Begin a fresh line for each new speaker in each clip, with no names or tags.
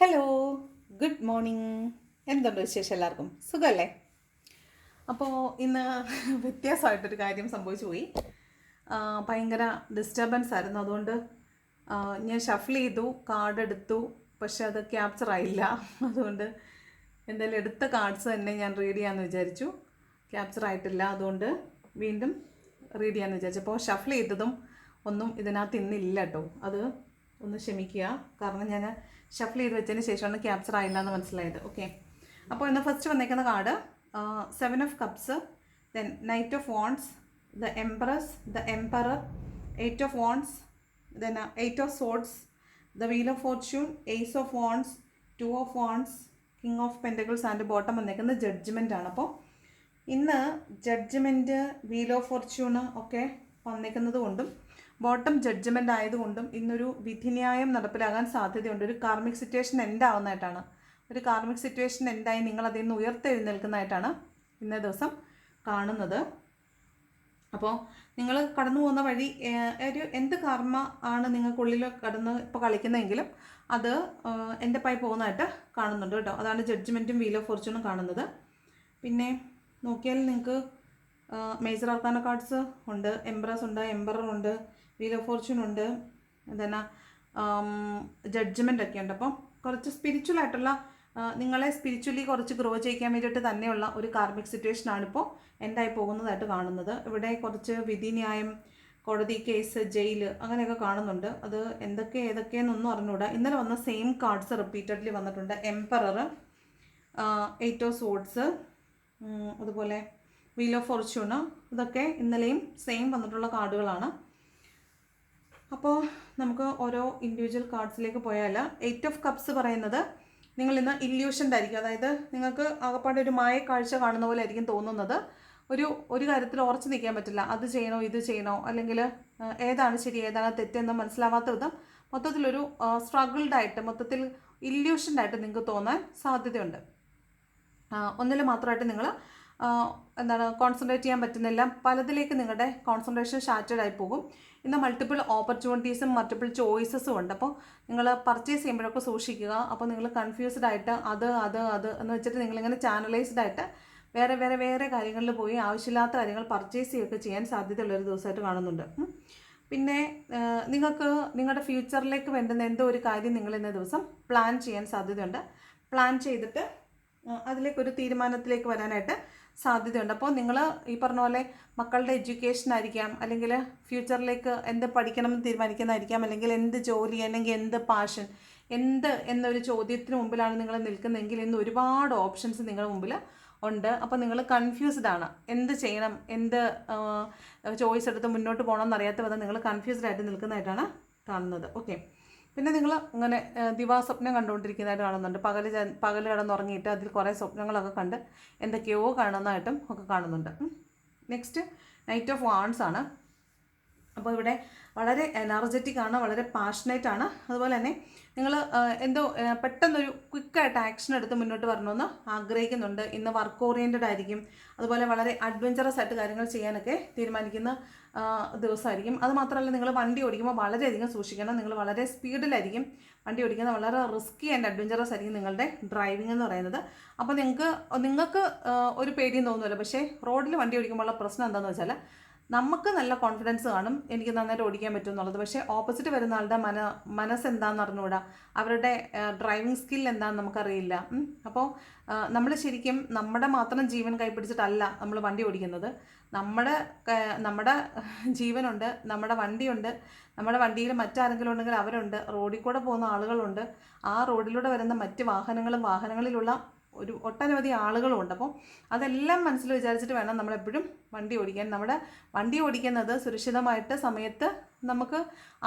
Hello, good morning. എന്തുണ്ട് വിശേഷം? എല്ലാവർക്കും സുഖമല്ലേ? അപ്പോൾ ഇന്ന് വ്യത്യാസമായിട്ടൊരു കാര്യം സംഭവിച്ചു പോയി. ഭയങ്കര ഡിസ്റ്റർബൻസ് ആയിരുന്നു. അതുകൊണ്ട് ഞാൻ ഷഫിൾ ചെയ്തു, കാർഡ് എടുത്തു, പക്ഷെ അത് ക്യാപ്ചർ ആയില്ല. അതുകൊണ്ട് എന്തായാലും എടുത്ത കാർഡ്സ് തന്നെ ഞാൻ റീഡ് ചെയ്യാമെന്ന് വിചാരിച്ചു. ക്യാപ്ചർ ആയിട്ടില്ല, അതുകൊണ്ട് വീണ്ടും റീഡ് ചെയ്യാമെന്ന് വിചാരിച്ചു. അപ്പോൾ ഷഫിൾ ചെയ്തതും ഒന്നും ഇതിനകത്ത് ഇന്നില്ല കേട്ടോ. അത് ഒന്ന് ക്ഷമിക്കുക, കാരണം ഞാൻ ഷഫിൾ ചെയ്ത് വെച്ചതിന് ശേഷമാണ് ക്യാപ്ചർ ആയില്ല എന്ന് മനസ്സിലായത്. ഓക്കെ, അപ്പോൾ ഇന്ന് ഫസ്റ്റ് വന്നേക്കുന്ന card 7 of cups, then knight of wands, the empress, the emperor, 8 of wands, then 8 of swords, the wheel of fortune, ace of wands, 2 of wands, king of pentacles and bottom വന്നേക്കുന്നത് judgement ആണ്. അപ്പോൾ ഇന്ന് judgement, wheel of ഫോർച്യൂണ് ഒക്കെ വന്നേക്കുന്നത് കൊണ്ടും bottom judgement ആയതുകൊണ്ടും ഇന്നൊരു വിധിന്യായം നടപ്പിലാകാൻ സാധ്യതയുണ്ട്. ഒരു കാർമിക് സിറ്റുവേഷൻ എൻഡ് ആവുന്നതായിട്ടാണ്. ഒരു കാർമിക് സിറ്റുവേഷൻ എൻഡായി നിങ്ങൾ അതിൽ നിന്ന് ഉയർത്തെഴുന്നേൽക്കുന്നതായിട്ടാണ് ഇന്നേ ദിവസം കാണുന്നത്. അപ്പോൾ നിങ്ങൾ കടന്നു പോകുന്ന വഴി ഒരു എന്ത് കർമ്മ ആണ് നിങ്ങൾക്കുള്ളിൽ കടന്ന് ഇപ്പോൾ കളിക്കുന്നതെങ്കിലും അത് എൻ്റെ പായി പോകുന്നതായിട്ട് കാണുന്നുണ്ട് കേട്ടോ. അതാണ് ജഡ്ജ്മെൻറ്റും വീൽ ഓഫ് ഫോർച്യൂണും കാണുന്നത്. പിന്നെ നോക്കിയാൽ നിങ്ങൾക്ക് മേജർ ആർക്കാന കാർഡ്സ് ഉണ്ട്, എംപ്രസ് ഉണ്ട്, എംപറർ ഉണ്ട്, വീൽ ഓഫ് ഫോർച്യൂൺ ഉണ്ട്, എന്താണ് ജഡ്ജ്മെൻ്റ് ഒക്കെ ഉണ്ട്. അപ്പം കുറച്ച് സ്പിരിച്വൽ ആയിട്ടുള്ള നിങ്ങളെ സ്പിരിച്വലി കുറച്ച് ഗ്രോ ചെയ്യിക്കാൻ വേണ്ടിയിട്ട് തന്നെയുള്ള ഒരു കാർമിക് സിറ്റുവേഷനാണിപ്പോൾ എൻഡായി പോകുന്നതായിട്ട് കാണുന്നത്. ഇവിടെ കുറച്ച് വിധിന്യായം, കോടതി കേസ്, ജയിൽ അങ്ങനെയൊക്കെ കാണുന്നുണ്ട്. അത് ഏതൊക്കെയെന്നൊന്നും അറിഞ്ഞുകൂടാ. ഇന്നലെ വന്ന സെയിം കാർഡ്സ് റിപ്പീറ്റഡ്ലി വന്നിട്ടുണ്ട്. എംപറർ, 8 ഓഫ് സോഡ്സ്, അതുപോലെ വീൽ ഓഫ് ഫോർച്യൂണ്, ഇതൊക്കെ ഇന്നലെയും സെയിം വന്നിട്ടുള്ള കാർഡുകളാണ്. അപ്പോൾ നമുക്ക് ഓരോ ഇൻഡിവിജ്വൽ കാർഡ്സിലേക്ക് പോയാൽ 8 ഓഫ് കപ്സ് പറയുന്നത് നിങ്ങൾ ഇന്ന് ഇല്യൂഷൻ്റെ ആയിരിക്കും. അതായത് നിങ്ങൾക്ക് ആകപ്പാടെ ഒരു മായ കാഴ്ച കാണുന്ന പോലെ ആയിരിക്കും തോന്നുന്നത്. ഒരു കാര്യത്തിൽ ഉറച്ചു നിൽക്കാൻ പറ്റില്ല. അത് ചെയ്യണോ ഇത് ചെയ്യണോ, അല്ലെങ്കിൽ ഏതാണ് ശരി ഏതാണ് തെറ്റെന്ന് മനസ്സിലാവാത്ത വിധം മൊത്തത്തിലൊരു സ്ട്രഗിൾഡായിട്ട്, മൊത്തത്തിൽ ഇല്യൂഷൻ്റായിട്ട് നിങ്ങൾക്ക് തോന്നാൻ സാധ്യതയുണ്ട്. ഒന്നിൽ മാത്രമായിട്ട് നിങ്ങൾ കോൺസെൻട്രേറ്റ് ചെയ്യാൻ പറ്റുന്നില്ല. പലതിലേക്ക് നിങ്ങളുടെ കോൺസെൻട്രേഷൻ ഷാറ്റേഡ് ആയി പോകും. ഇന്ന് മൾട്ടിപ്പിൾ ഓപ്പർച്യൂണിറ്റീസും മൾട്ടിപ്പിൾ ചോയ്സസും ഉണ്ട്. അപ്പോൾ നിങ്ങൾ പർച്ചേസ് ചെയ്യുമ്പോഴൊക്കെ സൂക്ഷിക്കുക. അപ്പോൾ നിങ്ങൾ കൺഫ്യൂസ്ഡ് ആയിട്ട് അത് എന്ന് വെച്ചിട്ട് നിങ്ങളിങ്ങനെ ചാനലൈസ്ഡ് ആയിട്ട് വേറെ കാര്യങ്ങളിൽ പോയി ആവശ്യമില്ലാത്ത കാര്യങ്ങൾ പർച്ചേസ് ചെയ്യുകയൊക്കെ ചെയ്യാൻ സാധ്യതയുള്ളൊരു ദിവസമായിട്ട് കാണുന്നുണ്ട്. പിന്നെ നിങ്ങൾക്ക് നിങ്ങളുടെ ഫ്യൂച്ചറിലേക്ക് വേണ്ടുന്ന എന്തോ ഒരു കാര്യം നിങ്ങൾ ഇന്ന ദിവസം പ്ലാൻ ചെയ്യാൻ സാധ്യതയുണ്ട്. പ്ലാൻ ചെയ്തിട്ട് അതിലേക്കൊരു തീരുമാനത്തിലേക്ക് വരാനായിട്ട് സാധ്യതയുണ്ട്. അപ്പോൾ നിങ്ങൾ ഈ പറഞ്ഞ പോലെ മക്കളുടെ എഡ്യൂക്കേഷൻ ആയിരിക്കാം, അല്ലെങ്കിൽ ഫ്യൂച്ചറിലേക്ക് എന്ത് പഠിക്കണം എന്ന് തീരുമാനിക്കുന്നതായിരിക്കാം, അല്ലെങ്കിൽ എന്ത് ജോലി, അല്ലെങ്കിൽ എന്ത് പാഷൻ, എന്നൊരു ചോദ്യത്തിന് മുമ്പിലാണ് നിങ്ങൾ നിൽക്കുന്നതെങ്കിൽ ഇന്ന് ഒരുപാട് ഓപ്ഷൻസ് നിങ്ങളുടെ മുമ്പിൽ ഉണ്ട്. അപ്പോൾ നിങ്ങൾ കൺഫ്യൂസ്ഡ് ആണ്. എന്ത് ചെയ്യണം, എന്ത് ചോയ്സ് എടുത്ത് മുന്നോട്ട് പോകണം എന്നറിയാത്ത വിധം നിങ്ങൾ കൺഫ്യൂസ്ഡ് ആയിട്ട് നിൽക്കുന്നതായിട്ടാണ് കാണുന്നത്. ഓക്കെ, പിന്നെ നിങ്ങൾ ഇങ്ങനെ ദിവാസ്വപ്നം കണ്ടുകൊണ്ടിരിക്കുന്നതായിട്ട് കാണുന്നുണ്ട്. പകൽ കിടന്നുറങ്ങിയിട്ട് അതിൽ കുറേ സ്വപ്നങ്ങളൊക്കെ കണ്ട് എന്തൊക്കെയോ കാണുന്നതായിട്ടും ഒക്കെ കാണുന്നുണ്ട്. നെക്സ്റ്റ് നൈറ്റ് ഓഫ് വാൺസ് ആണ്. അപ്പോൾ ഇവിടെ വളരെ എനർജറ്റിക് ആണ്, വളരെ പാഷനേറ്റ് ആണ്. അതുപോലെ തന്നെ നിങ്ങൾ എന്തോ പെട്ടെന്നൊരു ക്വിക്കായിട്ട് ആക്ഷൻ എടുത്ത് മുന്നോട്ട് വരണമെന്ന് ആഗ്രഹിക്കുന്നുണ്ട്. ഇന്ന് വർക്ക് ഓറിയൻറ്റഡ് ആയിരിക്കും. അതുപോലെ വളരെ അഡ്വഞ്ചറസ് ആയിട്ട് കാര്യങ്ങൾ ചെയ്യാനൊക്കെ തീരുമാനിക്കുന്ന ദിവസമായിരിക്കും. അതുമാത്രമല്ല, നിങ്ങൾ വണ്ടി ഓടിക്കുമ്പോൾ വളരെയധികം സൂക്ഷിക്കണം. നിങ്ങൾ വളരെ സ്പീഡിലായിരിക്കും വണ്ടി ഓടിക്കുന്നത്. വളരെ റിസ്കി ആൻഡ് അഡ്വഞ്ചറസ് ആയിരിക്കും നിങ്ങളുടെ ഡ്രൈവിംഗ് എന്ന് പറയുന്നത്. അപ്പോൾ നിങ്ങൾക്ക് ഒരു പേടിയും തോന്നുമല്ലോ. പക്ഷേ റോഡിൽ വണ്ടി ഓടിക്കുമ്പോഴുള്ള പ്രശ്നം എന്താണെന്ന് വെച്ചാൽ നമുക്ക് നല്ല കോൺഫിഡൻസ് കാണും, എനിക്ക് നന്നായിട്ട് ഓടിക്കാൻ പറ്റും എന്നുള്ളത്. പക്ഷേ ഓപ്പോസിറ്റ് വരുന്ന ആളുടെ മനസ്സെന്താണെന്ന് അറിഞ്ഞുകൂടാ, അവരുടെ ഡ്രൈവിംഗ് സ്കിൽ എന്താണെന്ന് നമുക്കറിയില്ല. അപ്പോൾ നമ്മൾ ശരിക്കും നമ്മുടെ മാത്രം ജീവൻ കൈപ്പിടിച്ചിട്ടല്ല നമ്മൾ വണ്ടി ഓടിക്കുന്നത്. നമ്മുടെ ജീവനുണ്ട്, നമ്മുടെ വണ്ടിയുണ്ട്, നമ്മുടെ വണ്ടിയിൽ മറ്റാരെങ്കിലും ഉണ്ടെങ്കിൽ അവരുണ്ട്, റോഡിൽ കൂടെ പോകുന്ന ആളുകളുണ്ട്, ആ റോഡിലൂടെ വരുന്ന മറ്റ് വാഹനങ്ങളിലുള്ള ഒരു ഒട്ടനവധി ആളുകളുമുണ്ട്. അപ്പോൾ അതെല്ലാം മനസ്സിൽ വിചാരിച്ചിട്ട് വേണം നമ്മളെപ്പോഴും വണ്ടി ഓടിക്കാൻ. നമ്മുടെ വണ്ടി ഓടിക്കുന്നത് സുരക്ഷിതമായിട്ട് സമയത്ത് നമുക്ക്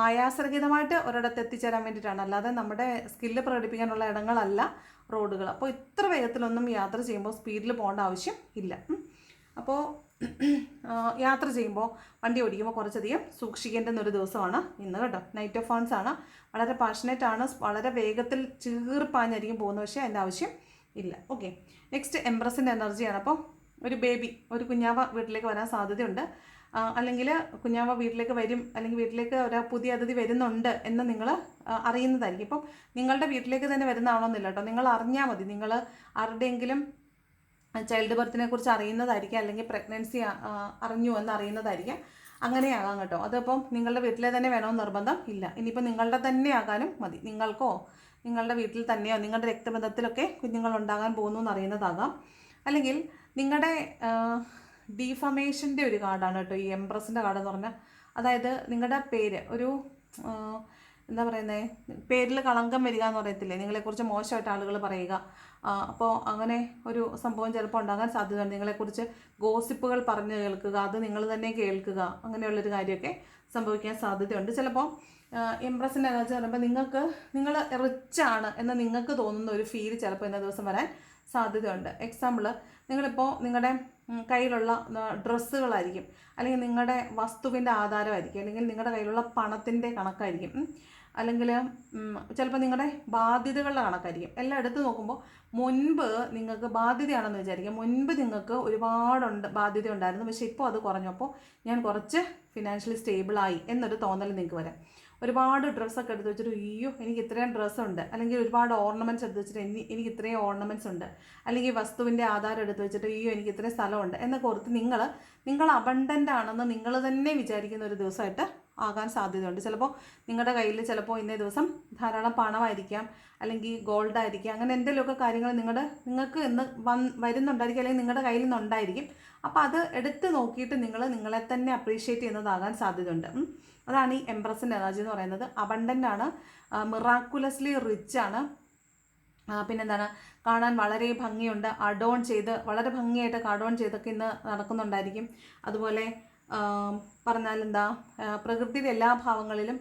ആയാസരഹിതമായിട്ട് ഒരിടത്ത് എത്തിച്ചേരാൻ വേണ്ടിയിട്ടാണ്, അല്ലാതെ നമ്മുടെ സ്കില്ല് പ്രകടിപ്പിക്കാനുള്ള ഇടങ്ങളല്ല റോഡുകൾ. അപ്പോൾ ഇത്ര വേഗത്തിലൊന്നും യാത്ര ചെയ്യുമ്പോൾ സ്പീഡിൽ പോകേണ്ട ആവശ്യം ഇല്ല. അപ്പോൾ യാത്ര ചെയ്യുമ്പോൾ വണ്ടി ഓടിക്കുമ്പോൾ കുറച്ചധികം സൂക്ഷിക്കേണ്ടുന്ന ഒരു ദിവസമാണ് ഇന്ന് കേട്ടോ. നൈറ്റ് ഓഫ് വാൺസ് ആണ്. വളരെ പാഷനേറ്റ് ആണ്, വളരെ വേഗത്തിൽ ചീർപ്പാഞ്ഞായിരിക്കും പോകുന്നത്, പക്ഷേ അതിൻ്റെ ആവശ്യം ഇല്ല. ഓക്കെ, നെക്സ്റ്റ് എംപ്രസിൻ്റെ എനർജിയാണ്. അപ്പോൾ ഒരു കുഞ്ഞാവ വീട്ടിലേക്ക് വരാൻ സാധ്യതയുണ്ട്. അല്ലെങ്കിൽ കുഞ്ഞാവ വീട്ടിലേക്ക് വരും, അല്ലെങ്കിൽ വീട്ടിലേക്ക് ഒരു പുതിയ അതിഥി വരുന്നുണ്ട് എന്ന് നിങ്ങൾ അറിയുന്നതായിരിക്കും. ഇപ്പം നിങ്ങളുടെ വീട്ടിലേക്ക് തന്നെ വരുന്നതാണോന്നില്ല കേട്ടോ, നിങ്ങൾ അറിഞ്ഞാൽ മതി. നിങ്ങൾ ആരുടെയെങ്കിലും ചൈൽഡ് ബർത്തിനെ കുറിച്ച് അറിയുന്നതായിരിക്കും, അല്ലെങ്കിൽ പ്രഗ്നൻസി അറിഞ്ഞു എന്ന് അറിയുന്നതായിരിക്കും. അങ്ങനെയാകാം കേട്ടോ. അതിപ്പം നിങ്ങളുടെ വീട്ടിലെ തന്നെ വേണമെന്ന് നിർബന്ധം ഇല്ല. ഇനിയിപ്പോൾ നിങ്ങളുടെ തന്നെ ആകാനും മതി. നിങ്ങൾക്കോ നിങ്ങളുടെ വീട്ടിൽ തന്നെയോ നിങ്ങളുടെ രക്തബന്ധത്തിലൊക്കെ കുഞ്ഞുങ്ങൾ ഉണ്ടാകാൻ പോകുന്നു എന്ന് അറിയുന്നതാകാം. അല്ലെങ്കിൽ നിങ്ങളുടെ ഡീഫമേഷൻ്റെ ഒരു കാർഡാണ് കേട്ടോ ഈ എംപ്രസിൻ്റെ കാർഡ് എന്ന് പറഞ്ഞാൽ. അതായത് നിങ്ങളുടെ പേര് ഒരു എന്താ പറയുന്നത്, പേരിൽ കളങ്കം വരിക എന്ന് പറയത്തില്ലേ, നിങ്ങളെക്കുറിച്ച് മോശമായിട്ട് ആളുകൾ പറയുക. അപ്പോൾ അങ്ങനെ ഒരു സംഭവം ചിലപ്പോൾ ഉണ്ടാകാൻ സാധ്യതയുണ്ട്. നിങ്ങളെക്കുറിച്ച് ഗോസിപ്പുകൾ പറഞ്ഞു കേൾക്കുക, അത് നിങ്ങൾ തന്നെ കേൾക്കുക, അങ്ങനെയുള്ളൊരു കാര്യമൊക്കെ സംഭവിക്കാൻ സാധ്യതയുണ്ട്. ചിലപ്പോൾ എംപ്രസിൻ്റെ എനർജി പറയുമ്പോൾ നിങ്ങൾ റിച്ചാണ് എന്ന് നിങ്ങൾക്ക് തോന്നുന്ന ഒരു ഫീൽ ചിലപ്പോൾ ഇന്ന ദിവസം വരാൻ സാധ്യതയുണ്ട്. എക്സാമ്പിൾ, നിങ്ങളിപ്പോൾ നിങ്ങളുടെ കയ്യിലുള്ള ഡ്രസ്സുകളായിരിക്കും, അല്ലെങ്കിൽ നിങ്ങളുടെ വസ്തുവിൻ്റെ ആധാരമായിരിക്കും, അല്ലെങ്കിൽ നിങ്ങളുടെ കയ്യിലുള്ള പണത്തിൻ്റെ കണക്കായിരിക്കും, അല്ലെങ്കിൽ ചിലപ്പോൾ നിങ്ങളുടെ ബാധ്യതകളുടെ കണക്കായിരിക്കും. എല്ലാം എടുത്ത് നോക്കുമ്പോൾ മുൻപ് നിങ്ങൾക്ക് ബാധ്യതയാണെന്ന് വിചാരിക്കാം. മുൻപ് നിങ്ങൾക്ക് ഒരുപാടുണ്ട് ബാധ്യത ഉണ്ടായിരുന്നു, പക്ഷേ ഇപ്പോൾ അത് കുറഞ്ഞപ്പോൾ ഞാൻ കുറച്ച് ഫിനാൻഷ്യലി സ്റ്റേബിളായി എന്നൊരു തോന്നൽ നിങ്ങൾക്ക് വരാം. ഒരുപാട് ഡ്രസ്സൊക്കെ എടുത്ത് വെച്ചിട്ട് അയ്യോ എനിക്ക് ഇത്രയും ഡ്രസ്സുണ്ട്, അല്ലെങ്കിൽ ഒരുപാട് ഓർണമെൻറ്റ്സ് എടുത്ത് വെച്ചിട്ട് എനിക്ക് ഇത്രയും ഓർണമെൻറ്റ്സ് ഉണ്ട്, അല്ലെങ്കിൽ വസ്തുവിൻ്റെ ആധാരം എടുത്ത് വെച്ചിട്ട് അയ്യോ എനിക്ക് ഇത്രയും സ്ഥലമുണ്ട് എന്നൊക്കെ ഓർത്ത് നിങ്ങൾ അബണ്ടൻ്റ് ആണെന്ന് നിങ്ങൾ തന്നെ വിചാരിക്കുന്ന ഒരു ദിവസമായിട്ട് ആകാൻ സാധ്യതയുണ്ട്. ചിലപ്പോൾ നിങ്ങളുടെ കയ്യിൽ ചിലപ്പോൾ ഇന്നേ ദിവസം ധാരാളം പണമായിരിക്കാം, അല്ലെങ്കിൽ ഗോൾഡായിരിക്കാം, അങ്ങനെ എന്തെങ്കിലുമൊക്കെ കാര്യങ്ങൾ നിങ്ങൾക്ക് ഇന്ന് വരുന്നുണ്ടായിരിക്കും, അല്ലെങ്കിൽ നിങ്ങളുടെ കയ്യിൽ നിന്നുണ്ടായിരിക്കും. അപ്പോൾ അത് എടുത്ത് നോക്കിയിട്ട് നിങ്ങളെ തന്നെ അപ്രീഷിയേറ്റ് ചെയ്യുന്നതാകാൻ സാധ്യതയുണ്ട്. അതാണ് ഈ എംപ്രസിൻ്റെ എനർജി എന്ന് പറയുന്നത്. അബണ്ടൻ്റ് ആണ്, മിറാക്കുലസ്ലി റിച്ച് ആണ്, പിന്നെന്താണ്, കാണാൻ വളരെ ഭംഗിയുണ്ട്, അഡോൺ ചെയ്ത് വളരെ ഭംഗിയായിട്ട് അഡോൺ ചെയ്തൊക്കെ ഇന്ന് നടക്കുന്നുണ്ടായിരിക്കും. അതുപോലെ പറഞ്ഞാൽ എന്താ, പ്രകൃതിയുടെ എല്ലാ ഭാവങ്ങളിലും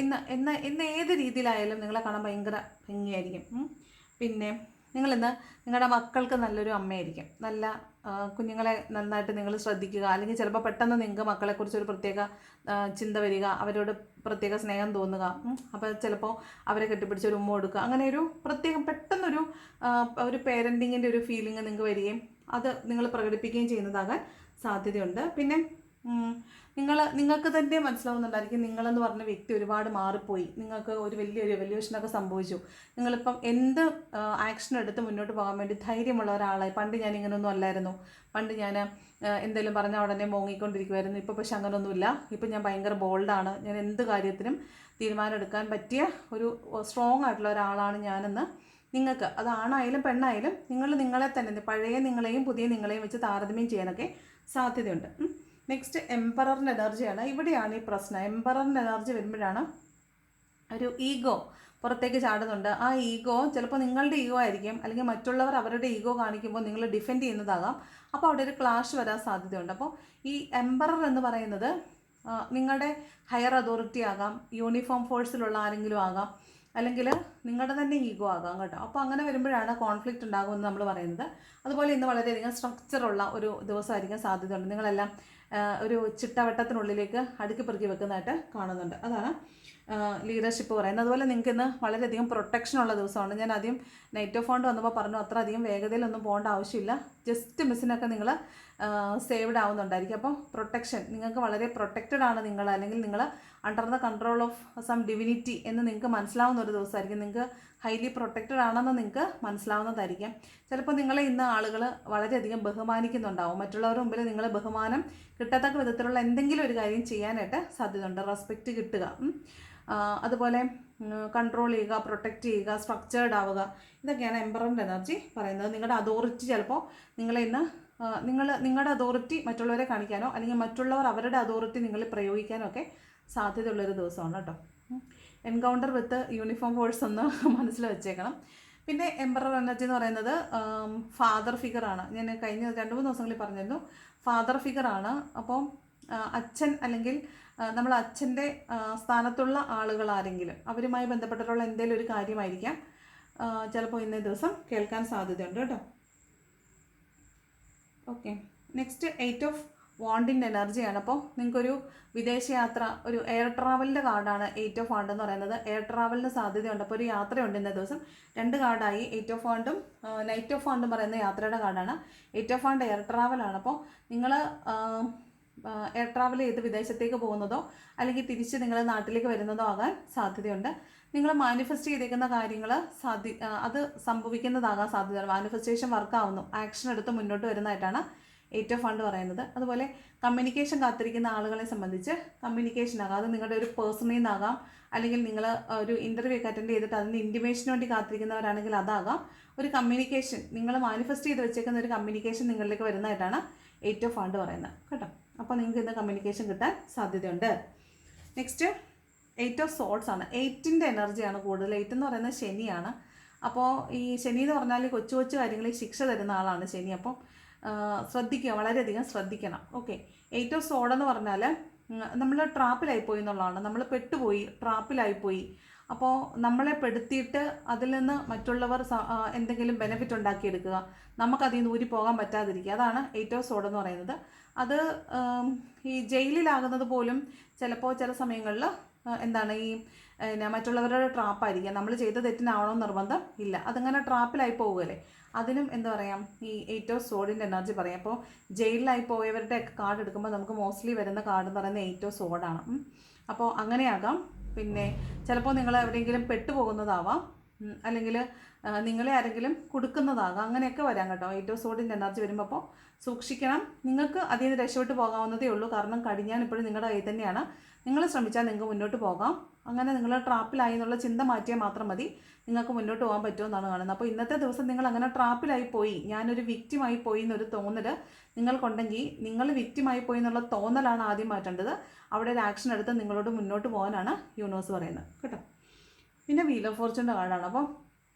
ഇന്ന് ഏത് രീതിയിലായാലും നിങ്ങളെ കാണാൻ ഭയങ്കര ഭംഗിയായിരിക്കും. പിന്നെ നിങ്ങളിന്ന് നിങ്ങളുടെ മക്കൾക്ക് നല്ലൊരു അമ്മയായിരിക്കും. നല്ല കുഞ്ഞുങ്ങളെ നന്നായിട്ട് നിങ്ങൾ ശ്രദ്ധിക്കുക, അല്ലെങ്കിൽ ചിലപ്പോൾ പെട്ടെന്ന് നിങ്ങൾക്ക് മക്കളെക്കുറിച്ചൊരു പ്രത്യേക ചിന്ത വരിക, അവരോട് പ്രത്യേക സ്നേഹം തോന്നുക. അപ്പോൾ ചിലപ്പോൾ അവരെ കെട്ടിപ്പിടിച്ചൊരു ഉമ്മ കൊടുക്കുക, അങ്ങനെ ഒരു പ്രത്യേകം പെട്ടെന്നൊരു പേരൻറ്റിങ്ങിൻ്റെ ഒരു ഫീലിംഗ് നിങ്ങൾക്ക് വരികയും അത് നിങ്ങൾ പ്രകടിപ്പിക്കുകയും ചെയ്യുന്നതാകാൻ സാധ്യതയുണ്ട്. പിന്നെ നിങ്ങൾക്ക് തന്നെ മനസ്സിലാവുന്നുണ്ടായിരിക്കും നിങ്ങളെന്ന് പറഞ്ഞ വ്യക്തി ഒരുപാട് മാറിപ്പോയി, നിങ്ങൾക്ക് ഒരു വലിയൊരു എവല്യൂഷനൊക്കെ സംഭവിച്ചു. നിങ്ങളിപ്പം എന്ത് ആക്ഷൻ എടുത്ത് മുന്നോട്ട് പോകാൻ വേണ്ടി ധൈര്യമുള്ള ഒരാളായി. പണ്ട് ഞാൻ ഇങ്ങനെയൊന്നും അല്ലായിരുന്നു, പണ്ട് ഞാൻ എന്തെങ്കിലും പറഞ്ഞാൽ ഉടനെ മോങ്ങിക്കൊണ്ടിരിക്കുമായിരുന്നു, ഇപ്പോൾ പക്ഷെ അങ്ങനെയൊന്നുമില്ല. ഇപ്പം ഞാൻ ഭയങ്കര ബോൾഡാണ്, ഞാൻ എന്ത് കാര്യത്തിനും തീരുമാനം എടുക്കാൻ പറ്റിയ ഒരു സ്ട്രോങ് ആയിട്ടുള്ള ഒരാളാണ് ഞാനെന്ന് നിങ്ങൾക്ക്, അത് ആണായാലും പെണ്ണായാലും നിങ്ങളെ തന്നെ പഴയ നിങ്ങളെയും പുതിയ നിങ്ങളെയും വെച്ച് താരതമ്യം ചെയ്യാനൊക്കെ സാധ്യതയുണ്ട്. നെക്സ്റ്റ് എംപററിൻ്റെ എനർജിയാണ്. ഇവിടെയാണ് ഈ പ്രശ്നം. എംപററിൻ്റെ എനർജി വരുമ്പോഴാണ് ഒരു ഈഗോ പുറത്തേക്ക് ചാടുന്നുണ്ട്. ആ ഈഗോ ചിലപ്പോൾ നിങ്ങളുടെ ഈഗോ ആയിരിക്കും, അല്ലെങ്കിൽ മറ്റുള്ളവർ അവരുടെ ഈഗോ കാണിക്കുമ്പോൾ നിങ്ങൾ ഡിഫെൻഡ് ചെയ്യുന്നതാകാം. അപ്പോൾ അവിടെ ഒരു ക്ലാഷ് വരാൻ സാധ്യതയുണ്ട്. അപ്പോൾ ഈ എംപറർ എന്ന് പറയുന്നത് നിങ്ങളുടെ ഹയർ അതോറിറ്റി ആകാം, യൂണിഫോം ഫോഴ്സിലുള്ള ആരെങ്കിലും ആകാം, അല്ലെങ്കിൽ നിങ്ങളുടെ തന്നെ ഈഗോ ആകാം കേട്ടോ. അപ്പോൾ അങ്ങനെ വരുമ്പോഴാണ് കോൺഫ്ലിക്റ്റ് ഉണ്ടാകുമെന്ന് നമ്മൾ പറയുന്നത്. അതുപോലെ ഇന്ന് വളരെയധികം സ്ട്രക്ചറുള്ള ഒരു ദിവസമായിരിക്കാൻ സാധ്യതയുണ്ട്. നിങ്ങളെല്ലാം ഒരു ചിട്ടവട്ടത്തിനുള്ളിലേക്ക് അടുക്കി പെറുക്കി വെക്കുന്നതായിട്ട് കാണുന്നുണ്ട്. അതാണ് ലീഡർഷിപ്പ് പറയുന്നത്. അതുപോലെ നിങ്ങൾക്ക് ഇന്ന് വളരെയധികം പ്രൊട്ടക്ഷനുള്ള ദിവസമാണ്. ഞാൻ ആദ്യം നൈറ്റ് ഓഫ് ഫോണ്ട് വന്നപ്പോൾ പറഞ്ഞു അത്ര അധികം വേഗതയിലൊന്നും പോകേണ്ട ആവശ്യമില്ല, ജസ്റ്റ് മിസ്സിനൊക്കെ നിങ്ങൾ സേവ്ഡ് ആവുന്നുണ്ടായിരിക്കും. അപ്പോൾ പ്രൊട്ടക്ഷൻ, നിങ്ങൾക്ക് വളരെ പ്രൊട്ടക്റ്റഡ് ആണ് നിങ്ങൾ, അല്ലെങ്കിൽ നിങ്ങൾ under the control of some divinity എന്ന് നിങ്ങൾക്ക് മനസ്സിലാവുന്ന ഒരു ദിവസമായിരിക്കും. നിങ്ങൾക്ക് ഹൈലി പ്രൊട്ടക്റ്റഡ് ആണെന്ന് നിങ്ങൾക്ക് മനസ്സിലാവുന്നതായിരിക്കും. ചിലപ്പോൾ നിങ്ങളെ ഇന്ന് ആളുകൾ വളരെയധികം ബഹുമാനിക്കുന്നുണ്ടാവും. മറ്റുള്ളവരുടെ മുമ്പിൽ നിങ്ങൾ ബഹുമാനം കിട്ടത്തക്ക വിധത്തിലുള്ള എന്തെങ്കിലും ഒരു കാര്യം ചെയ്യാനായിട്ട് സാധ്യതയുണ്ട്. റെസ്പെക്റ്റ് കിട്ടുക, അതുപോലെ കൺട്രോൾ ചെയ്യുക, പ്രൊട്ടക്റ്റ് ചെയ്യുക, സ്ട്രക്ചേർഡ് ആവുക, ഇതൊക്കെയാണ് എംപററിൻ്റെ എനർജി പറയുന്നത്. നിങ്ങളുടെ അതോറിറ്റി ചിലപ്പോൾ നിങ്ങളെ ഇന്ന് നിങ്ങളുടെ അതോറിറ്റി മറ്റുള്ളവരെ കാണിക്കാനോ, അല്ലെങ്കിൽ മറ്റുള്ളവർ അവരുടെ അതോറിറ്റി നിങ്ങളിൽ പ്രയോഗിക്കാനോ ഒക്കെ സാധ്യതയുള്ളൊരു ദിവസമാണ് കേട്ടോ. എൻകൗണ്ടർ വിത്ത് യൂണിഫോം ഫോഴ്സ് ഒന്ന് മനസ്സിൽ വെച്ചേക്കണം. പിന്നെ എംപറർ എനർജി എന്ന് പറയുന്നത് ഫാദർ ഫിഗറാണ്. ഞാൻ കഴിഞ്ഞ 2-3 ദിവസങ്ങളിൽ പറഞ്ഞിരുന്നു, ഫാദർ ഫിഗറാണ്. അപ്പോൾ അച്ഛൻ, അല്ലെങ്കിൽ നമ്മൾ അച്ഛൻ്റെ സ്ഥാനത്തുള്ള ആളുകൾ ആരെങ്കിലും, അവരുമായി ബന്ധപ്പെട്ടിട്ടുള്ള എന്തെങ്കിലും ഒരു കാര്യമായിരിക്കാം ചിലപ്പോൾ ഇന്നേ ദിവസം കേൾക്കാൻ സാധ്യതയുണ്ട് കേട്ടോ. ഓക്കെ, നെക്സ്റ്റ് 8 ഓഫ് വാണ്ടിൻ്റെ എനർജിയാണ്. അപ്പോൾ നിങ്ങൾക്കൊരു വിദേശയാത്ര, ഒരു എയർ ട്രാവലിൻ്റെ കാർഡാണ് 8 ഓഫ് വാണ്ട് എന്ന് പറയുന്നത്. എയർ ട്രാവലിന് സാധ്യതയുണ്ട്. അപ്പോൾ ഒരു യാത്രയുണ്ട് ഇന്നേ ദിവസം. 2 കാർഡായി, 8 ഓഫ് വാണ്ടും നൈറ്റ് ഓഫ് വാണ്ടും പറയുന്ന യാത്രയുടെ കാർഡാണ്. 8 ഓഫ് വാണ്ട് എയർ ട്രാവലാണ്. അപ്പോൾ നിങ്ങൾ എയർ ട്രാവൽ ചെയ്ത് വിദേശത്തേക്ക് പോകുന്നതോ അല്ലെങ്കിൽ തിരിച്ച് നിങ്ങൾ നാട്ടിലേക്ക് വരുന്നതോ ആകാൻ സാധ്യതയുണ്ട്. നിങ്ങൾ മാനിഫെസ്റ്റ് ചെയ്തേക്കുന്ന കാര്യങ്ങൾ അത് സംഭവിക്കുന്നതാകാൻ സാധ്യതയുണ്ട്. മാനിഫെസ്റ്റേഷൻ വർക്കാവുന്നു, ആക്ഷൻ എടുത്ത് മുന്നോട്ട് വരുന്നതായിട്ടാണ് 8 ഓഫ് ഫണ്ട് പറയുന്നത്. അതുപോലെ കമ്മ്യൂണിക്കേഷൻ കാത്തിരിക്കുന്ന ആളുകളെ സംബന്ധിച്ച് കമ്മ്യൂണിക്കേഷൻ ആകാം, അത് നിങ്ങളുടെ ഒരു പേഴ്സണിൽ നിന്നാകാം, അല്ലെങ്കിൽ നിങ്ങൾ ഒരു ഇൻ്റർവ്യൂ ഒക്കെ അറ്റൻഡ് ചെയ്തിട്ട് അതിൻ്റെ ഇൻറ്റിമേഷന് വേണ്ടി കാത്തിരിക്കുന്നവരാണെങ്കിൽ അതാകാം. ഒരു കമ്മ്യൂണിക്കേഷൻ നിങ്ങൾ മാനിഫെസ്റ്റ് ചെയ്ത് വെച്ചേക്കുന്ന ഒരു കമ്മ്യൂണിക്കേഷൻ നിങ്ങളിലേക്ക് വരുന്നതായിട്ടാണ് 8 ഓഫ് ഫണ്ട് പറയുന്നത് കേട്ടോ. അപ്പോൾ നിങ്ങൾക്ക് ഇന്ന് കമ്മ്യൂണിക്കേഷൻ കിട്ടാൻ സാധ്യതയുണ്ട്. നെക്സ്റ്റ് 8 ഓഫ് സോർട്സ് ആണ്. 8ൻ്റെ എനർജിയാണ് കൂടുതൽ. 8 എന്ന് പറയുന്നത് ശനിയാണ്. അപ്പോൾ ഈ ശനി എന്ന് പറഞ്ഞാൽ കൊച്ചു കൊച്ചു കാര്യങ്ങളിൽ ശിക്ഷ തരുന്ന ആളാണ് ശനി. അപ്പം ശ്രദ്ധിക്കുക, വളരെയധികം ശ്രദ്ധിക്കണം. ഓക്കെ, 8 ഓഫ് സോഡ് എന്ന് പറഞ്ഞാൽ നമ്മൾ ട്രാപ്പിലായിപ്പോയി എന്നുള്ളതാണ്. നമ്മൾ പെട്ടുപോയി, ട്രാപ്പിലായിപ്പോയി. അപ്പോൾ നമ്മളെ പെടുത്തിയിട്ട് അതിൽ നിന്ന് മറ്റുള്ളവർ എന്തെങ്കിലും ബെനിഫിറ്റ് ഉണ്ടാക്കിയെടുക്കുക, നമുക്കതിൽ നിന്ന് ഊരി പോകാൻ പറ്റാതിരിക്കുക, അതാണ് 8 ഓഫ് സോഡ് എന്ന് പറയുന്നത്. അത് ഈ ജയിലിലാകുന്നത് പോലും ചിലപ്പോൾ ചില സമയങ്ങളിൽ എന്താണ് ഈ മറ്റുള്ളവരുടെ ട്രാപ്പായിരിക്കുക. നമ്മൾ ചെയ്ത തെറ്റിനാവണമെന്ന് നിർബന്ധം ഇല്ല, അതങ്ങനെ ട്രാപ്പിലായി പോകുകയല്ലേ. അതിനും എന്താ പറയാം, ഈ 8 ഓഫ് സോഡിൻ്റെ എനർജി പറയാം. അപ്പോൾ ജയിലിലായി പോയവരുടെ ഒക്കെ കാർഡ് എടുക്കുമ്പോൾ നമുക്ക് മോസ്റ്റ്ലി വരുന്ന കാർഡ് എന്ന് പറയുന്നത് 8 ഓഫ് സോഡാണ്. അപ്പോൾ അങ്ങനെയാകാം. പിന്നെ ചിലപ്പോൾ നിങ്ങൾ എവിടെയെങ്കിലും പെട്ടുപോകുന്നതാവാം, അല്ലെങ്കിൽ നിങ്ങളെ ആരെങ്കിലും കൊടുക്കുന്നതാകാം, അങ്ങനെയൊക്കെ വരാം കേട്ടോ. 8 ഓഫ് സോഡിൻ്റെ എനർജി വരുമ്പോൾ അപ്പോൾ സൂക്ഷിക്കണം. നിങ്ങൾക്ക് അതിൽ നിന്ന് രക്ഷപ്പെട്ട് പോകാവുന്നതേ ഉള്ളൂ. കാരണം കടിഞ്ഞാൻ ഇപ്പോഴും നിങ്ങളുടെ കയ്യിൽ തന്നെയാണ്. നിങ്ങൾ ശ്രമിച്ചാൽ നിങ്ങൾക്ക് മുന്നോട്ട് പോകാം. അങ്ങനെ നിങ്ങൾ ട്രാപ്പിലായി എന്നുള്ള ചിന്ത മാറ്റിയാൽ മാത്രം മതി നിങ്ങൾക്ക് മുന്നോട്ട് പോകാൻ പറ്റുമെന്നാണ് കാണുന്നത്. അപ്പോൾ ഇന്നത്തെ ദിവസം നിങ്ങൾ അങ്ങനെ ട്രാപ്പിലായി പോയി, ഞാനൊരു വിക്റ്റിമായി പോയി എന്നൊരു തോന്നൽ നിങ്ങൾക്കുണ്ടെങ്കിൽ, നിങ്ങൾ വിക്റ്റിമായി പോയി എന്നുള്ള തോന്നലാണ് ആദ്യം മാറ്റേണ്ടത്. അവിടെ ഒരു ആക്ഷൻ എടുത്ത് നിങ്ങളോട് മുന്നോട്ട് പോകാനാണ് യൂണിവേഴ്സ് പറയുന്നത് കേട്ടോ. പിന്നെ വീൽ ഓഫ് ഫോർച്യൂണിൻ്റെ കാർഡാണ്. അപ്പോൾ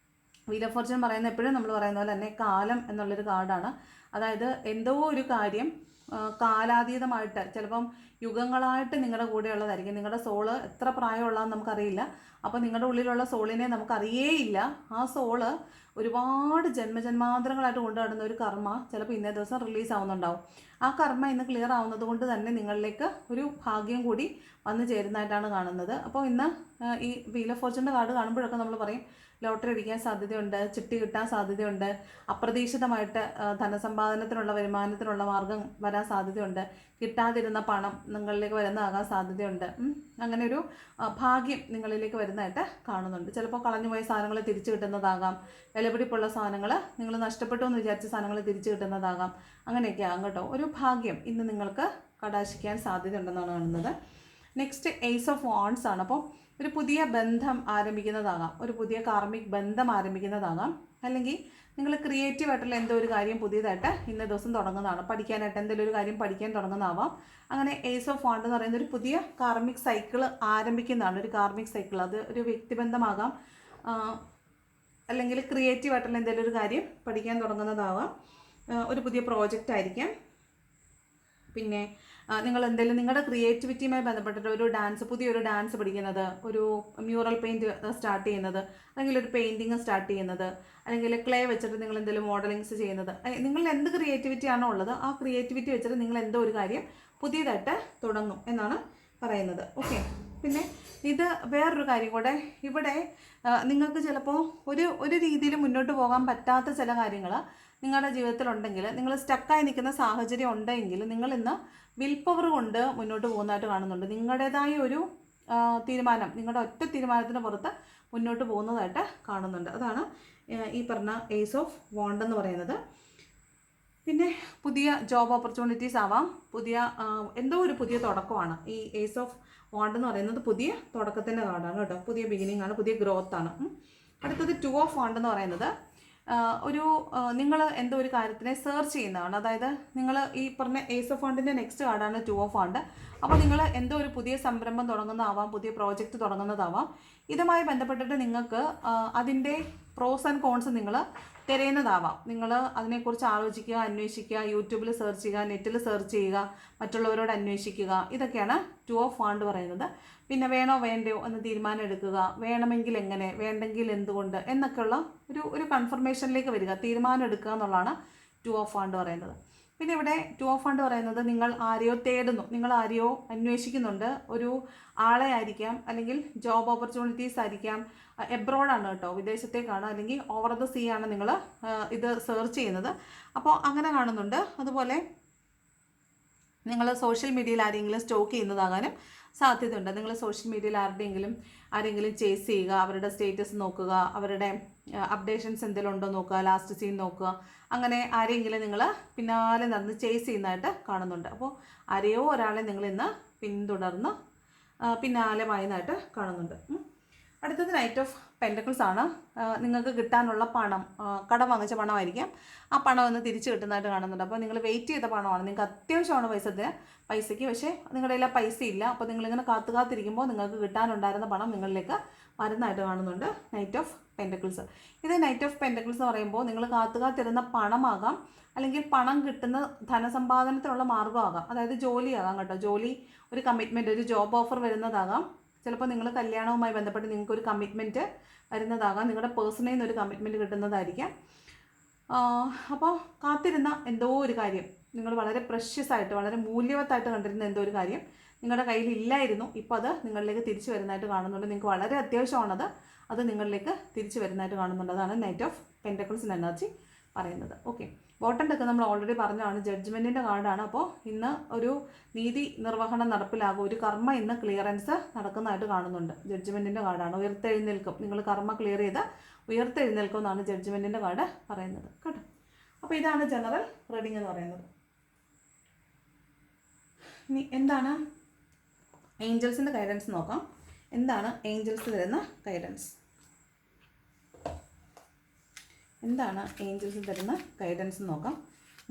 വീൽ ഓഫ് ഫോർച്യൂൺ പറയുന്നത് എപ്പോഴും നമ്മൾ പറയുന്ന പോലെ തന്നെ കാലം എന്നുള്ളൊരു കാർഡാണ്. അതായത് എന്തോ ഒരു കാര്യം കാലാതീതമായിട്ട് ചിലപ്പം യുഗങ്ങളായിട്ട് നിങ്ങളുടെ കൂടെയുള്ളതായിരിക്കും. നിങ്ങളുടെ സോള് എത്ര പ്രായമുള്ളതെന്ന് നമുക്കറിയില്ല. അപ്പോൾ നിങ്ങളുടെ ഉള്ളിലുള്ള സോളിനെ നമുക്കറിയേയില്ല. ആ സോള് ഒരുപാട് ജന്മജന്മാന്തരങ്ങളായിട്ട് കൊണ്ടുനടന്ന ഒരു കർമ്മ ചിലപ്പോൾ ഇന്നേ ദിവസം റിലീസ് ആവുന്നുണ്ടാവും. ആ കർമ്മ ഇന്ന് ക്ലിയർ ആവുന്നത് കൊണ്ട് തന്നെ നിങ്ങളിലേക്ക് ഒരു ഭാഗ്യം കൂടി വന്നു ചേരുന്നതായിട്ടാണ് കാണുന്നത്. അപ്പോൾ ഇന്ന് ഈ വീൽ ഓഫ് ഫോർച്യൂണിൻ്റെ കാർഡ് കാണുമ്പോഴൊക്കെ നമ്മൾ പറയും ലോട്ടറി അടിക്കാൻ സാധ്യതയുണ്ട്, ചിട്ടി കിട്ടാൻ സാധ്യതയുണ്ട്, അപ്രതീക്ഷിതമായിട്ട് ധനസമ്പാദനത്തിനുള്ള വരുമാനത്തിനുള്ള മാർഗം വരാൻ സാധ്യതയുണ്ട്, കിട്ടാതിരുന്ന പണം നിങ്ങളിലേക്ക് വരുന്നതാകാൻ സാധ്യതയുണ്ട്. അങ്ങനെ ഒരു ഭാഗ്യം നിങ്ങളിലേക്ക് വരുന്നതായിട്ട് കാണുന്നുണ്ട്. ചിലപ്പോൾ കളഞ്ഞുപോയ സാധനങ്ങൾ തിരിച്ചു കിട്ടുന്നതാകാം, വിലപിടിപ്പുള്ള സാധനങ്ങൾ നിങ്ങൾ നഷ്ടപ്പെട്ടു എന്ന് വിചാരിച്ച സാധനങ്ങൾ തിരിച്ചു കിട്ടുന്നതാകാം. അങ്ങനെയൊക്കെ ആകും കേട്ടോ. ഒരു ഭാഗ്യം ഇന്ന് നിങ്ങൾക്ക് കടാശിക്കാൻ സാധ്യതയുണ്ടെന്നാണ് കാണുന്നത്. നെക്സ്റ്റ് ഏസ് ഓഫ് വാണ്ട്സ് ആണ്. അപ്പോൾ ഒരു പുതിയ ബന്ധം ആരംഭിക്കുന്നതാകാം, ഒരു പുതിയ കാർമിക് ബന്ധം ആരംഭിക്കുന്നതാകാം, അല്ലെങ്കിൽ നിങ്ങൾ ക്രിയേറ്റീവായിട്ടുള്ള എന്തോ ഒരു കാര്യം പുതിയതായിട്ട് ഇന്ന ദിവസം തുടങ്ങുന്നതാണ്. പഠിക്കാനായിട്ട് എന്തെങ്കിലും ഒരു കാര്യം പഠിക്കാൻ തുടങ്ങുന്നതാവാം. അങ്ങനെ ഏസ് ഓഫ് വാണ്ട് എന്ന് പറയുന്ന ഒരു പുതിയ കാർമിക് സൈക്കിൾ ആരംഭിക്കുന്നതാണ്. ഒരു കാർമിക് സൈക്കിൾ, അത് ഒരു വ്യക്തിബന്ധമാകാം, അല്ലെങ്കിൽ ക്രിയേറ്റീവായിട്ടുള്ള എന്തെങ്കിലും ഒരു കാര്യം പഠിക്കാൻ തുടങ്ങുന്നതാവാം, ഒരു പുതിയ പ്രോജക്റ്റ് ആയിരിക്കാം. പിന്നെ നിങ്ങൾ എന്തെങ്കിലും നിങ്ങളുടെ ക്രിയേറ്റിവിറ്റിയുമായി ബന്ധപ്പെട്ടിട്ട് ഒരു ഡാൻസ്, പുതിയൊരു ഡാൻസ് പഠിക്കുന്നത്, ഒരു മ്യൂറൽ പെയിൻറ്റ് സ്റ്റാർട്ട് ചെയ്യുന്നത്, അല്ലെങ്കിൽ ഒരു പെയിൻറ്റിങ് സ്റ്റാർട്ട് ചെയ്യുന്നത്, അല്ലെങ്കിൽ ക്ലേ വെച്ചിട്ട് നിങ്ങൾ എന്തെങ്കിലും മോഡലിങ്സ് ചെയ്യുന്നത്, നിങ്ങൾ എന്ത് ക്രിയേറ്റിവിറ്റി ആണോ ഉള്ളത് ആ ക്രിയേറ്റിവിറ്റി വെച്ചിട്ട് നിങ്ങൾ എന്തോ ഒരു കാര്യം പുതിയതായിട്ട് തുടങ്ങും എന്നാണ് പറയുന്നത്. ഓക്കെ, പിന്നെ ഇത് വേറൊരു കാര്യം കൂടെ, ഇവിടെ നിങ്ങൾക്ക് ചിലപ്പോൾ ഒരു രീതിയിൽ മുന്നോട്ട് പോകാൻ പറ്റാത്ത ചില കാര്യങ്ങൾ നിങ്ങളുടെ ജീവിതത്തിലുണ്ടെങ്കിൽ, നിങ്ങൾ സ്റ്റക്കായി നിൽക്കുന്ന സാഹചര്യം ഉണ്ടെങ്കിൽ നിങ്ങൾ ഇന്ന് വിൽ പവർ കൊണ്ട് മുന്നോട്ട് പോകുന്നതായിട്ട് കാണുന്നുണ്ട്. നിങ്ങളുടേതായ ഒരു തീരുമാനം, നിങ്ങളുടെ ഒറ്റ തീരുമാനത്തിന് പുറത്ത് മുന്നോട്ട് പോകുന്നതായിട്ട് കാണുന്നുണ്ട്. അതാണ് ഈ പറഞ്ഞ ഏസ് ഓഫ് വാണ്ട് എന്ന് പറയുന്നത്. പിന്നെ പുതിയ ജോബ് ഓപ്പർച്യൂണിറ്റീസ് ആവാം, പുതിയ എന്തോ ഒരു പുതിയ തുടക്കമാണ്. ഈ ഏസ് ഓഫ് വാണ്ട് എന്ന് പറയുന്നത് പുതിയ തുടക്കത്തിൻ്റെ കാർഡാണ് കേട്ടോ. പുതിയ ബിഗിനിങ് ആണ്, പുതിയ ഗ്രോത്ത് ആണ്. അടുത്തത് 2 ഓഫ് വാണ്ട് എന്ന് പറയുന്നത് നിങ്ങൾ എന്തോ ഒരു കാര്യത്തിനെ സെർച്ച് ചെയ്യുന്നതാണ്. അതായത് നിങ്ങൾ ഈ പറഞ്ഞ ഏസ് ഓഫ് ഫണ്ടിൻ്റെ നെക്സ്റ്റ് കാർഡാണ് 2 ഓഫ് ഫണ്ട്. അപ്പോൾ നിങ്ങൾ എന്തോ ഒരു പുതിയ സംരംഭം തുടങ്ങുന്നതാവാം, പുതിയ പ്രോജക്റ്റ് തുടങ്ങുന്നതാവാം. ഇതുമായി ബന്ധപ്പെട്ടിട്ട് നിങ്ങൾക്ക് അതിൻ്റെ പ്രോസ് ആൻഡ് കോൺസ് നിങ്ങൾ തിരയുന്നതാവാം. നിങ്ങൾ അതിനെക്കുറിച്ച് ആലോചിക്കുക, അന്വേഷിക്കുക, യൂട്യൂബിൽ സെർച്ച് ചെയ്യുക, നെറ്റിൽ സെർച്ച് ചെയ്യുക, മറ്റുള്ളവരോട് അന്വേഷിക്കുക. ഇതൊക്കെയാണ് 2 ഓഫ് ഫണ്ട് പറയുന്നത്. പിന്നെ വേണോ വേണ്ടയോ എന്ന് തീരുമാനം എടുക്കുക, വേണമെങ്കിൽ എങ്ങനെ, വേണ്ടെങ്കിൽ എന്തുകൊണ്ട് എന്നൊക്കെയുള്ള ഒരു കൺഫർമേഷനിലേക്ക് വരിക, തീരുമാനം എടുക്കുക എന്നുള്ളതാണ് 2 ഓഫ് ഫണ്ട് പറയുന്നത്. പിന്നെ ഇവിടെ 2 ഓഫ് ഫണ്ട് പറയുന്നത് നിങ്ങൾ ആരെയോ തേടുന്നു, നിങ്ങൾ ആരെയോ അന്വേഷിക്കുന്നുണ്ട്. ഒരു ആളെ ആയിരിക്കാം, അല്ലെങ്കിൽ ജോബ് ഓപ്പർച്യൂണിറ്റീസ് ആയിരിക്കാം. എബ്രോഡാണ് കേട്ടോ, വിദേശത്തേക്കാണ്, അല്ലെങ്കിൽ ഓവർ ദ സീ ആണ് നിങ്ങൾ ഇത് സെർച്ച് ചെയ്യുന്നത്. അപ്പോൾ അങ്ങനെ കാണുന്നുണ്ട്. അതുപോലെ നിങ്ങൾ സോഷ്യൽ മീഡിയയിൽ ആരെങ്കിലും സ്റ്റോക്ക് ചെയ്യുന്നതാകാനും സാധ്യതയുണ്ട്. നിങ്ങൾ സോഷ്യൽ മീഡിയയിൽ ആരെങ്കിലും ചേസ് ചെയ്യുക, അവരുടെ സ്റ്റേറ്റസ് നോക്കുക, അവരുടെ അപ്ഡേഷൻസ് എന്തെങ്കിലും ഉണ്ടോ നോക്കുക, ലാസ്റ്റ് സീൻ നോക്കുക, അങ്ങനെ ആരെങ്കിലും നിങ്ങൾ പിന്നാലെ നടന്ന് ചേസ് ചെയ്യുന്നതായിട്ട് കാണുന്നുണ്ട്. അപ്പോൾ ആരെയോ ഒരാളെ നിങ്ങളിന്ന് പിന്തുടർന്ന് പിന്നാലെ വായുന്നതായിട്ട് കാണുന്നുണ്ട്. അടുത്തത് നൈറ്റ് ഓഫ് പെൻറ്റക്കിൾസ് ആണ്. നിങ്ങൾക്ക് കിട്ടാനുള്ള പണം, കടം വാങ്ങിച്ച പണമായിരിക്കാം, ആ പണം ഒന്ന് തിരിച്ച് കിട്ടുന്നതായിട്ട് കാണുന്നുണ്ട്. അപ്പോൾ നിങ്ങൾ വെയിറ്റ് ചെയ്ത പണമാണ്, നിങ്ങൾക്ക് അത്യാവശ്യമാണ് പൈസയ്ക്ക്, പക്ഷേ നിങ്ങളുടെ കയ്യിൽ പൈസ ഇല്ല. അപ്പോൾ നിങ്ങളിങ്ങനെ കാത്തിരിക്കുമ്പോൾ നിങ്ങൾക്ക് കിട്ടാനുണ്ടായിരുന്ന പണം നിങ്ങളിലേക്ക് വരുന്നതായിട്ട് കാണുന്നുണ്ട്. Knight of pentacles. ഇത് നൈറ്റ് ഓഫ് പെൻറ്റക്കിൾസ് എന്ന് പറയുമ്പോൾ നിങ്ങൾ കാത്തിരുന്ന പണമാകാം, അല്ലെങ്കിൽ പണം കിട്ടുന്ന ധനസമ്പാദനത്തിനുള്ള മാർഗ്ഗമാകാം. അതായത് ജോലിയാകാം കേട്ടോ. ജോലി, ഒരു കമ്മിറ്റ്മെൻറ്റ്, ഒരു ജോബ് ഓഫർ വരുന്നതാകാം. ചിലപ്പോൾ നിങ്ങൾ കല്യാണവുമായി ബന്ധപ്പെട്ട് നിങ്ങൾക്കൊരു കമ്മിറ്റ്മെൻറ്റ് വരുന്നതാകാം, നിങ്ങളുടെ പേഴ്സണിൽ നിന്നൊരു കമ്മിറ്റ്മെൻറ്റ് കിട്ടുന്നതായിരിക്കാം. അപ്പോൾ കാത്തിരുന്ന എന്തോ ഒരു കാര്യം, നിങ്ങൾ വളരെ പ്രഷ്യസ് ആയിട്ട്, വളരെ മൂല്യവത്തായിട്ട് കണ്ടിരുന്ന എന്തോ ഒരു കാര്യം നിങ്ങളുടെ കയ്യിൽ ഇല്ലായിരുന്നു, ഇപ്പോൾ അത് നിങ്ങളിലേക്ക് തിരിച്ചു വരുന്നതായിട്ട് കാണുന്നുണ്ട്. നിങ്ങൾക്ക് വളരെ അത്യാവശ്യമാണത്, അത് നിങ്ങളിലേക്ക് തിരിച്ചു വരുന്നതായിട്ട് കാണുന്നുണ്ട്. അതാണ് നൈറ്റ് ഓഫ് പെൻറ്റക്കിൾസിൻ്റെ എനർജി പറയുന്നത്. ഓക്കെ, ബോട്ടം ഡെക്ക് നമ്മൾ ഓൾറെഡി പറഞ്ഞതാണ്, ജഡ്ജ്മെൻറ്റിൻ്റെ കാർഡാണ്. അപ്പോൾ ഇന്ന് ഒരു നീതി നിർവഹണം നടപ്പിലാകും, ഒരു കർമ്മ ഇന്ന് ക്ലിയറൻസ് നടക്കുന്നതായിട്ട് കാണുന്നുണ്ട്. ജഡ്ജ്മെൻറ്റിൻ്റെ കാർഡാണ്. ഉയർത്തെഴുന്നേൽക്കും, നിങ്ങൾ കർമ്മ ക്ലിയർ ചെയ്ത് ഉയർത്തെഴുന്നേൽക്കും എന്നാണ് ജഡ്ജ്മെൻറ്റിൻ്റെ കാർഡ് പറയുന്നത് കേട്ടോ. അപ്പോൾ ഇതാണ് ജനറൽ റീഡിംഗ് എന്ന് പറയുന്നത്. ഇനി എന്താണ് ഏഞ്ചൽസിൻ്റെ ഗൈഡൻസ് നോക്കാം. എന്താണ് ഏഞ്ചൽസ് തരുന്ന ഗൈഡൻസ്? എന്താണ് ഏഞ്ചൽസ് തരുന്ന ഗൈഡൻസ് നോക്കാം.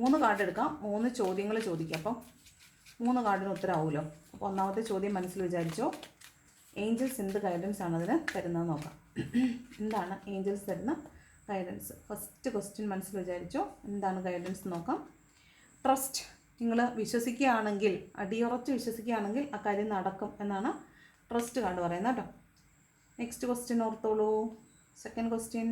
3 കാർഡ് എടുക്കാം, 3 ചോദ്യങ്ങൾ ചോദിക്കാം. അപ്പം 3 കാർഡിന് ഉത്തരമാവുമല്ലോ. അപ്പോൾ ഒന്നാമത്തെ ചോദ്യം മനസ്സിൽ വിചാരിച്ചോ, ഏഞ്ചൽസ് എന്ത് ഗൈഡൻസ് ആണ് അതിന് തരുന്നത് നോക്കാം. എന്താണ് ഏഞ്ചൽസ് തരുന്ന ഗൈഡൻസ്? ഫസ്റ്റ് ക്വസ്റ്റ്യൻ മനസ്സിൽ വിചാരിച്ചോ, എന്താണ് ഗൈഡൻസ് നോക്കാം. ട്രസ്റ്റ്. നിങ്ങൾ വിശ്വസിക്കുകയാണെങ്കിൽ, അടിയുറച്ച് വിശ്വസിക്കുകയാണെങ്കിൽ ആ കാര്യം നടക്കും എന്നാണ് ട്രസ്റ്റ് കാർഡ് പറയുന്നത് കേട്ടോ. നെക്സ്റ്റ് ക്വസ്റ്റ്യൻ ഓർത്തോളൂ. സെക്കൻഡ് ക്വസ്റ്റ്യൻ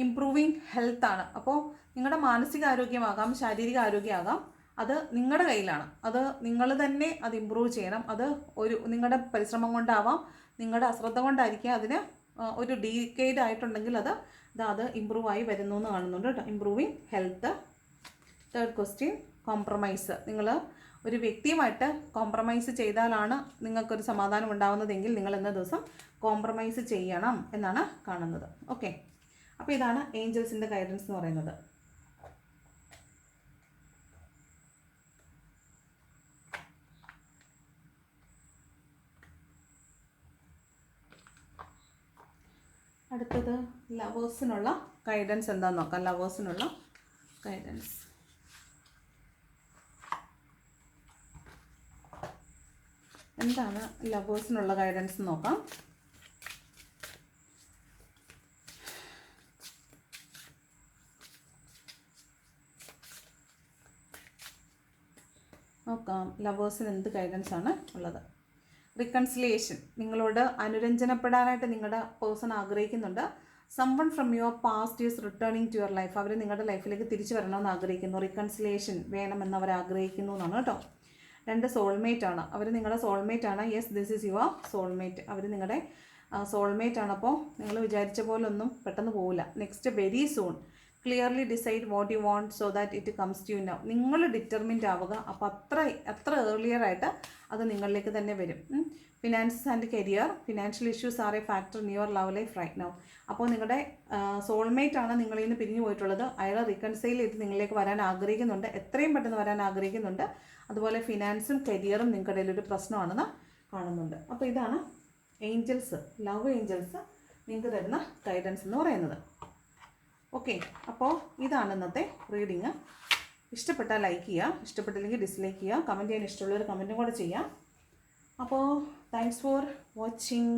ഇംപ്രൂവിങ് ഹെൽത്ത് ആണ്. അപ്പോൾ നിങ്ങളുടെ മാനസികാരോഗ്യമാകാം, ശാരീരിക ആരോഗ്യമാകാം, അത് നിങ്ങളുടെ കയ്യിലാണ്. അത് നിങ്ങൾ തന്നെ അത് ഇമ്പ്രൂവ് ചെയ്യണം. അത് നിങ്ങളുടെ പരിശ്രമം കൊണ്ടാവാം, നിങ്ങളുടെ അശ്രദ്ധ കൊണ്ടായിരിക്കാം. അതിന് ഒരു ഡീക്കേഡ് ആയിട്ടുണ്ടെങ്കിൽ അത് ഇമ്പ്രൂവ് ആയി വരുന്നു എന്ന് കാണുന്നുണ്ട് കേട്ടോ. Improving health. Third question compromise. നിങ്ങൾ ഒരു വ്യക്തിയുമായിട്ട് കോംപ്രമൈസ് ചെയ്താലാണ് നിങ്ങൾക്കൊരു സമാധാനം ഉണ്ടാകുന്നതെങ്കിൽ നിങ്ങൾ ഇന്ന ദിവസം കോംപ്രമൈസ് ചെയ്യണം എന്നാണ് കാണുന്നത്. ഓക്കെ, അപ്പോൾ ഇതാണ് ഏഞ്ചൽസിൻ്റെ ഗൈഡൻസ് എന്ന് പറയുന്നത്. അടുത്തത് ലവേഴ്സിനുള്ള ഗൈഡൻസ് എന്താണെന്ന് നോക്കാം. ലവേഴ്സിനുള്ള ഗൈഡൻസ്. എന്താണ് ലവേഴ്സിനുള്ള ഗൈഡൻസ് നോക്കാം. ലവേഴ്സിന് എന്ത് ഗൈഡൻസ് ആണ് ഉള്ളത്? റിക്കൺസിലിയേഷൻ. നിങ്ങളോട് അനുരഞ്ജനപ്പെടാനായിട്ട് നിങ്ങളുടെ പേഴ്സൺ ആഗ്രഹിക്കുന്നുണ്ട്. Someone from your past is returning to your life. അവർ നിങ്ങളുടെ ലൈഫിലേക്ക് തിരിച്ചു വരണമെന്ന് ആഗ്രഹിക്കുന്നു. റിക്കൺസിലിയേഷൻ വേണമെന്ന് അവർ ആഗ്രഹിക്കുന്നു എന്നാണ് കേട്ടോ. 2 സോൾമേറ്റ് ആണ്. അവർ നിങ്ങളുടെ സോൾമേറ്റ് ആണ്. Yes, this is your soulmate. അവർ നിങ്ങളുടെ സോൾമേറ്റ് ആണ്. അപ്പോൾ നിങ്ങൾ വിചാരിച്ച പോലെ ഒന്നും പെട്ടെന്ന് പോവില്ല. Next, very soon. Clearly decide what you want so that it comes to you now. നിങ്ങൾ ഡിറ്റർമിൻഡ് ആവുക. അപ്പോൾ അത്ര ഏർലിയർ ആയിട്ട് അത് നിങ്ങളിലേക്ക് തന്നെ വരും. Finances and career. Financial issues are a factor in your love life right now. അപ്പോൾ നിങ്ങളുടെ സോൾമേറ്റ് ആണ് നിങ്ങളിൽ നിന്ന് പിരിഞ്ഞു പോയിട്ടുള്ളത്. അയാൾ റിക്കൺസൈൽ ചെയ്ത് നിങ്ങളിലേക്ക് വരാൻ ആഗ്രഹിക്കുന്നുണ്ട്, എത്രയും പെട്ടെന്ന് വരാൻ ആഗ്രഹിക്കുന്നുണ്ട്. അതുപോലെ ഫിനാൻസും കരിയറും നിങ്ങളുടെ ഇടയിൽ ഒരു പ്രശ്നമാണെന്ന് കാണുന്നുണ്ട്. അപ്പോൾ ഇതാണ് ഏഞ്ചൽസ്, ലവ് ഏഞ്ചൽസ് നിങ്ങൾക്ക് തരുന്ന ഗൈഡൻസ് എന്ന് പറയുന്നത്. ഓക്കെ, അപ്പോൾ ഇതാണ് ഇന്നത്തെ റീഡിങ്. ഇഷ്ടപ്പെട്ടാൽ ലൈക്ക് ചെയ്യുക, ഇഷ്ടപ്പെട്ടില്ലെങ്കിൽ ഡിസ്ലൈക്ക് ചെയ്യുക. കമൻറ്റ് ചെയ്യാൻ ഇഷ്ടമുള്ളവർ കമൻറ്റും കൂടെ ചെയ്യാം. അപ്പോൾ താങ്ക്സ് ഫോർ വാച്ചിങ്.